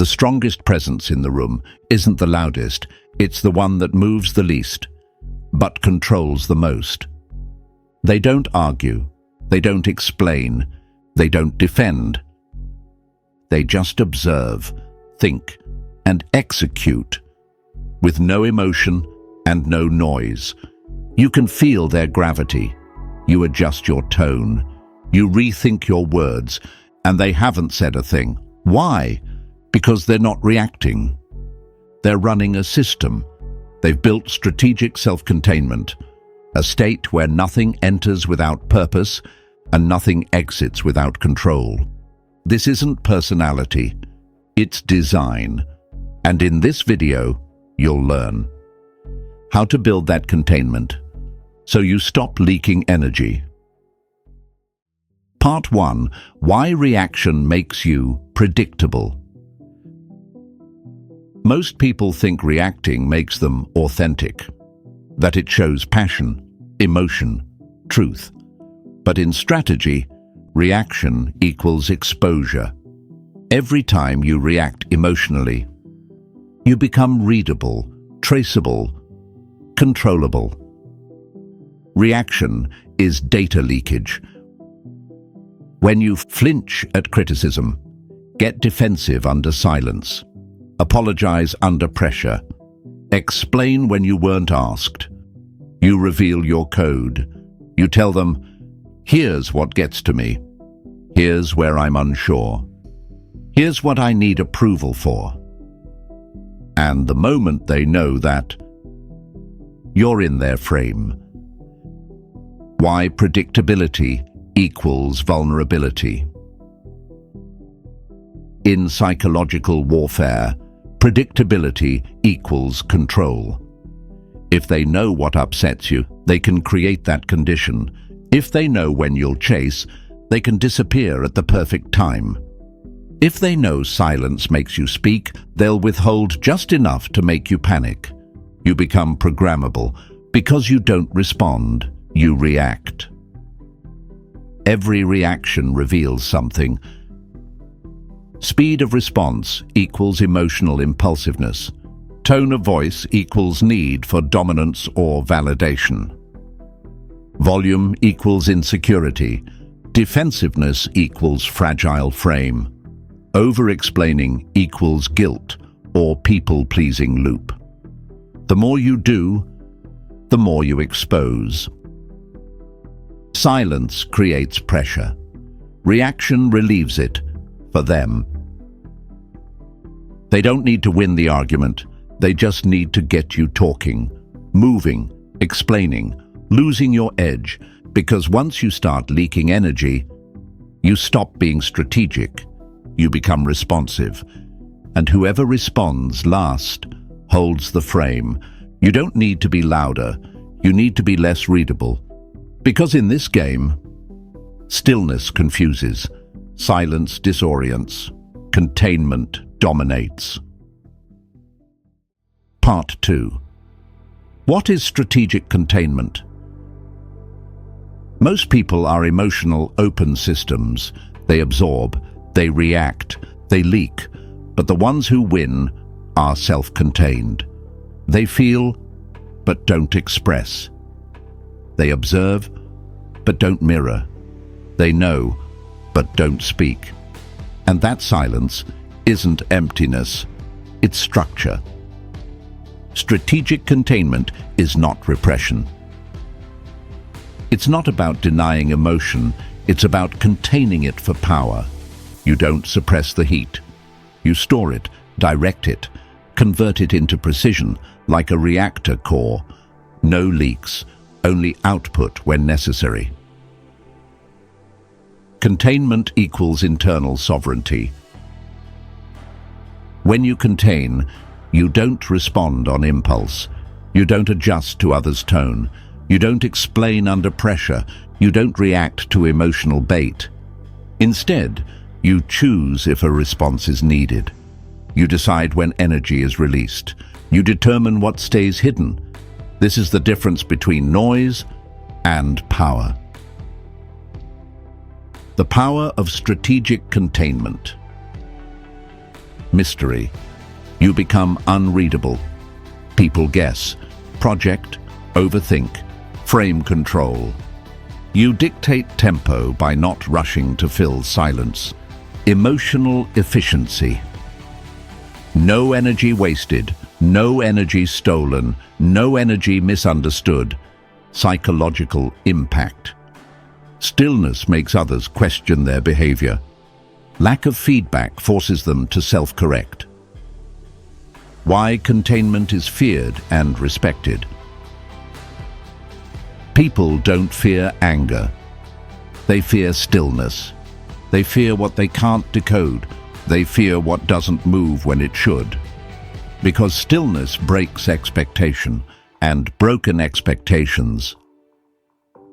The strongest presence in the room isn't the loudest, it's the one that moves the least, but controls the most. They don't argue, they don't explain, they don't defend. They just observe, think, and execute, with no emotion and no noise. You can feel their gravity. You adjust your tone. You rethink your words, and they haven't said a thing. Why? Because they're not reacting. They're running a system. They've built strategic self-containment, a state where nothing enters without purpose and nothing exits without control. This isn't personality, it's design. And in this video, you'll learn how to build that containment so you stop leaking energy. Part 1. Why reaction makes you predictable. Most people think reacting makes them authentic, that it shows passion, emotion, truth. But in strategy, reaction equals exposure. Every time you react emotionally, you become readable, traceable, controllable. Reaction is data leakage. When you flinch at criticism, get defensive under silence, apologize under pressure, explain when you weren't asked, you reveal your code. You tell them, here's what gets to me. Here's where I'm unsure. Here's what I need approval for. And the moment they know that, you're in their frame. Why predictability equals vulnerability. In psychological warfare, predictability equals control. If they know what upsets you, they can create that condition. If they know when you'll chase, they can disappear at the perfect time. If they know silence makes you speak, they'll withhold just enough to make you panic. You become programmable. Because you don't respond, you react. Every reaction reveals something. Speed of response equals emotional impulsiveness. Tone of voice equals need for dominance or validation. Volume equals insecurity. Defensiveness equals fragile frame. Over-explaining equals guilt or people-pleasing loop. The more you do, the more you expose. Silence creates pressure. Reaction relieves it, for them. They don't need to win the argument, they just need to get you talking, moving, explaining, losing your edge, because once you start leaking energy, you stop being strategic. You become responsive, and whoever responds last holds the frame. You don't need to be louder, you need to be less readable. Because in this game, stillness confuses, silence disorients, containment dominates. Part 2. What is strategic containment? Most people are emotional open systems. They absorb, they react, they leak, but the ones who win are self-contained. They feel, but don't express. They observe, but don't mirror. They know, but don't speak. And that silence isn't emptiness, it's structure. Strategic containment is not repression. It's not about denying emotion, it's about containing it for power. You don't suppress the heat. You store it, direct it, convert it into precision like a reactor core. No leaks, only output when necessary. Containment equals internal sovereignty. When you contain, you don't respond on impulse. You don't adjust to others' tone. You don't explain under pressure. You don't react to emotional bait. Instead, you choose if a response is needed. You decide when energy is released. You determine what stays hidden. This is the difference between noise and power. The power of strategic containment. mystery. You become unreadable. People guess, project, overthink, frame control. You dictate tempo by not rushing to fill silence. Emotional efficiency. No energy wasted, no energy stolen, no energy misunderstood. Psychological impact. Stillness makes others question their behavior. Lack of feedback forces them to self-correct. Why containment is feared and respected. People don't fear anger. They fear stillness. They fear what they can't decode. They fear what doesn't move when it should. Because stillness breaks expectation, and broken expectations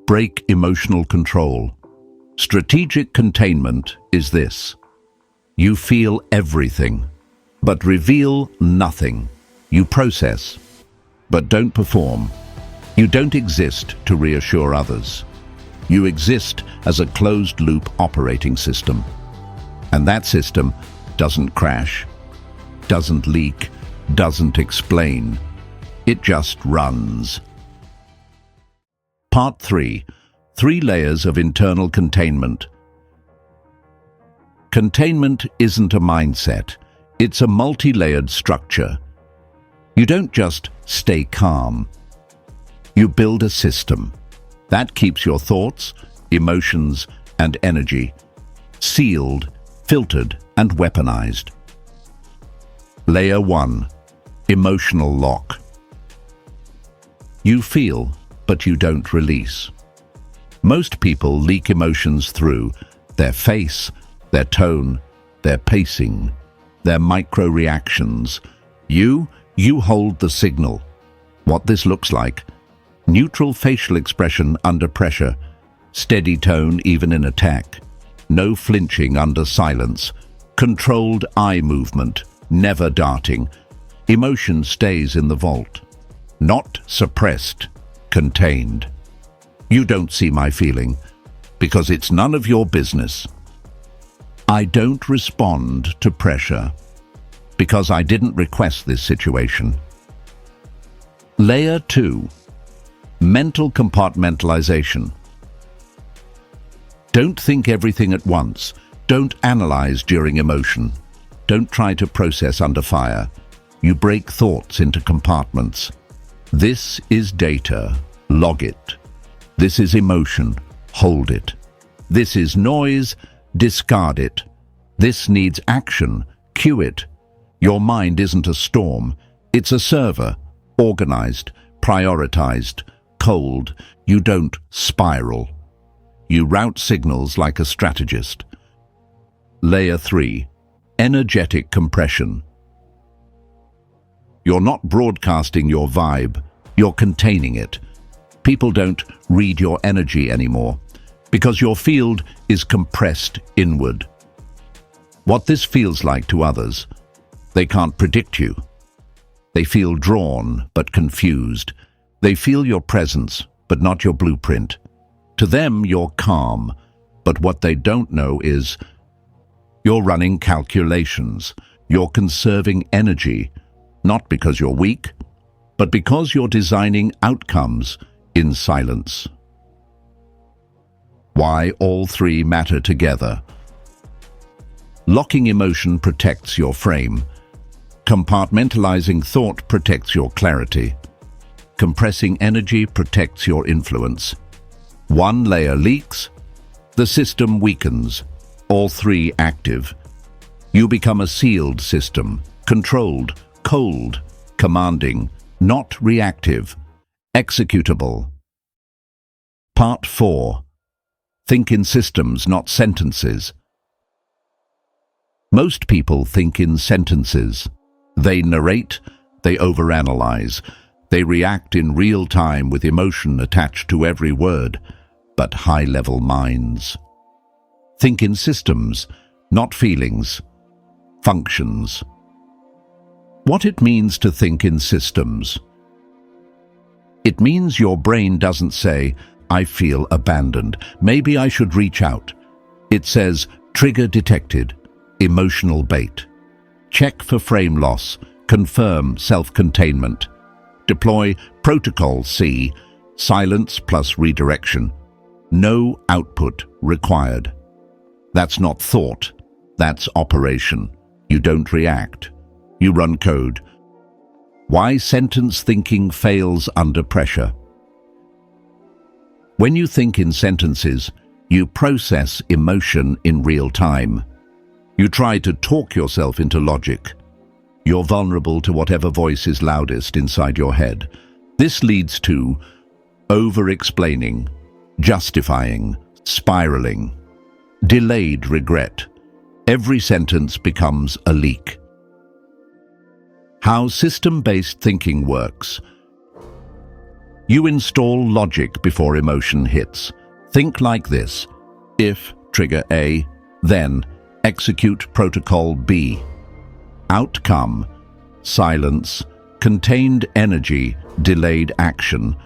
break emotional control. Strategic containment is this. You feel everything, but reveal nothing. You process, but don't perform. You don't exist to reassure others. You exist as a closed-loop operating system. And that system doesn't crash, doesn't leak, doesn't explain. It just runs. Part 3. 3 layers of internal containment. Containment isn't a mindset. It's a multi-layered structure. You don't just stay calm. You build a system that keeps your thoughts, emotions, and energy sealed, filtered, and weaponized. Layer 1. Emotional lock. You feel, but you don't release. Most people leak emotions through their face, their tone, their pacing, their micro-reactions. You hold the signal. What this looks like: neutral facial expression under pressure, steady tone even in attack, no flinching under silence, controlled eye movement, never darting. Emotion stays in the vault, not suppressed, contained. You don't see my feeling, because it's none of your business. I don't respond to pressure, because I didn't request this situation. Layer 2. Mental compartmentalization. Don't think everything at once. Don't analyze during emotion. Don't try to process under fire. You break thoughts into compartments. This is data. Log it. This is emotion. Hold it. This is noise. Discard it. This needs action. Cue it. Your mind isn't a storm. It's a server. Organized. Prioritized. Cold. You don't spiral. You route signals like a strategist. Layer 3. Energetic compression. You're not broadcasting your vibe, you're containing it. People don't read your energy anymore, because your field is compressed inward. What this feels like to others: they can't predict you. They feel drawn, but confused. They feel your presence, but not your blueprint. To them, you're calm, but what they don't know is you're running calculations. You're conserving energy, not because you're weak, but because you're designing outcomes in silence. Why all 3 matter together. Locking emotion protects your frame. Compartmentalizing thought protects your clarity. Compressing energy protects your influence. One layer leaks, the system weakens. All 3 active. You become a sealed system, controlled, cold, commanding, not reactive, executable. Part 4. Think in systems, not sentences. Most people think in sentences. They narrate, they overanalyze, they react in real time with emotion attached to every word, but high-level minds think in systems, not feelings, functions. What it means to think in systems. It means your brain doesn't say, I feel abandoned, maybe I should reach out. It says, trigger detected, emotional bait. Check for frame loss. Confirm self-containment. Deploy Protocol C, silence plus redirection. No output required. That's not thought. That's operation. You don't react. You run code. Why sentence thinking fails under pressure? When you think in sentences, you process emotion in real time. You try to talk yourself into logic. You're vulnerable to whatever voice is loudest inside your head. This leads to over-explaining, justifying, spiraling, delayed regret. Every sentence becomes a leak. How system-based thinking works. You install logic before emotion hits. Think like this. If trigger A, then execute protocol B. Outcome, silence, contained energy, delayed action.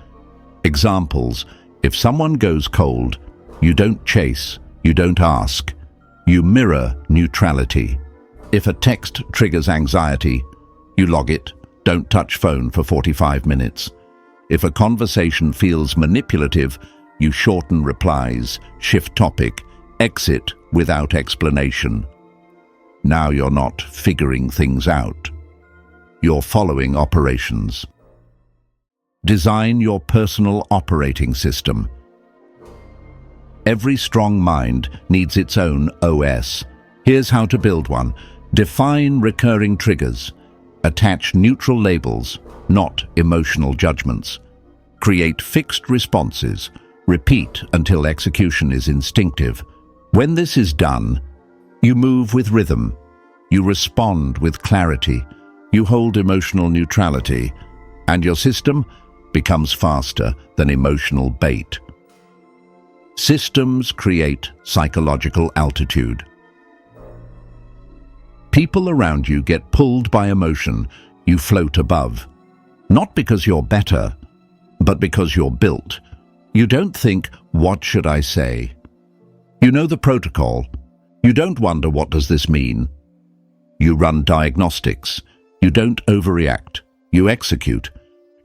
Examples, if someone goes cold, you don't chase, you don't ask. You mirror neutrality. If a text triggers anxiety, you log it, don't touch phone for 45 minutes. If a conversation feels manipulative, you shorten replies, shift topic, exit without explanation. Now you're not figuring things out. You're following operations. Design your personal operating system. Every strong mind needs its own OS. Here's how to build one. Define recurring triggers. Attach neutral labels, not emotional judgments. Create fixed responses. Repeat until execution is instinctive. When this is done, you move with rhythm. You respond with clarity. You hold emotional neutrality, and your system becomes faster than emotional bait. Systems create psychological altitude. People around you get pulled by emotion. You float above. Not because you're better, but because you're built. You don't think, what should I say? You know the protocol. You don't wonder, what does this mean? You run diagnostics. You don't overreact. You execute.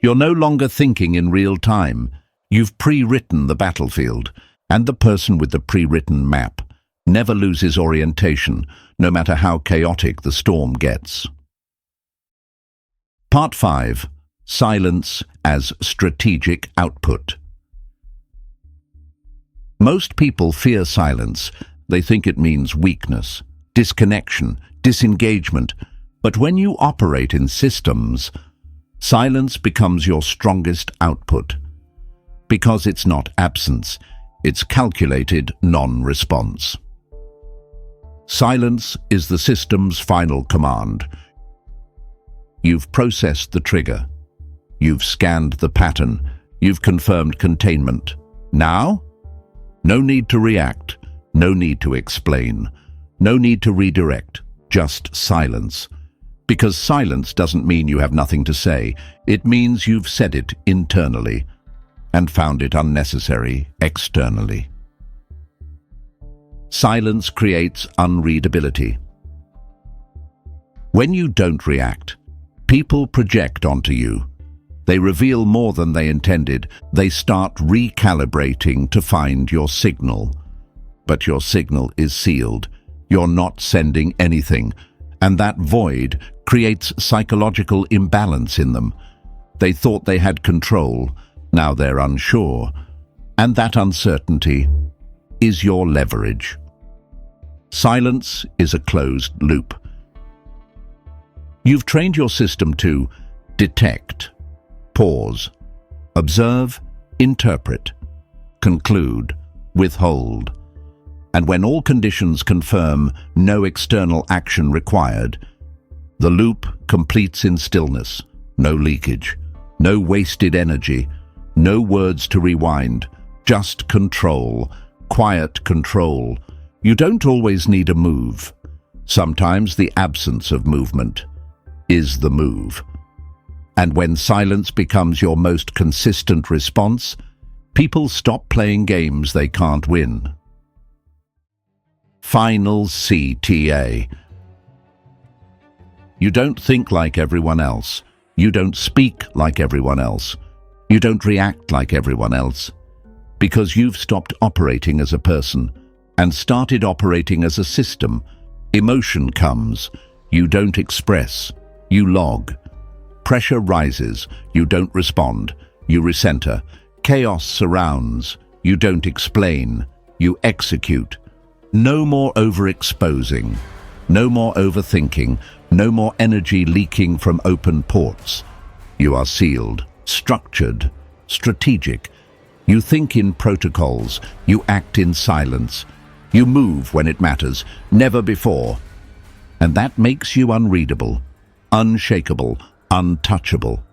You're no longer thinking in real time. You've pre-written the battlefield, and the person with the pre-written map never loses orientation, no matter how chaotic the storm gets. Part 5. Silence as strategic output. Most people fear silence. They think it means weakness, disconnection, disengagement. But when you operate in systems, silence becomes your strongest output. Because it's not absence, it's calculated non-response. Silence is the system's final command. You've processed the trigger. You've scanned the pattern. You've confirmed containment. Now? No need to react. No need to explain. No need to redirect. Just silence. Because silence doesn't mean you have nothing to say. It means you've said it internally and found it unnecessary externally. Silence creates unreadability. When you don't react, people project onto you. They reveal more than they intended. They start recalibrating to find your signal. But your signal is sealed. You're not sending anything. And that void creates psychological imbalance in them. They thought they had control. Now they're unsure. And that uncertainty is your leverage. Silence is a closed loop. You've trained your system to detect, pause, observe, interpret, conclude, withhold. And when all conditions confirm no external action required, the loop completes in stillness, no leakage, no wasted energy, no words to rewind, just control, quiet control. You don't always need a move. Sometimes the absence of movement is the move. And when silence becomes your most consistent response, people stop playing games they can't win. Final CTA. You don't think like everyone else. You don't speak like everyone else. You don't react like everyone else. Because you've stopped operating as a person and started operating as a system. Emotion comes. You don't express. You log. Pressure rises. You don't respond. You recenter. Chaos surrounds. You don't explain. You execute. No more overexposing. No more overthinking. No more energy leaking from open ports. You are sealed, structured, strategic. You think in protocols. You act in silence. You move when it matters, never before. And that makes you unreadable, unshakable, untouchable.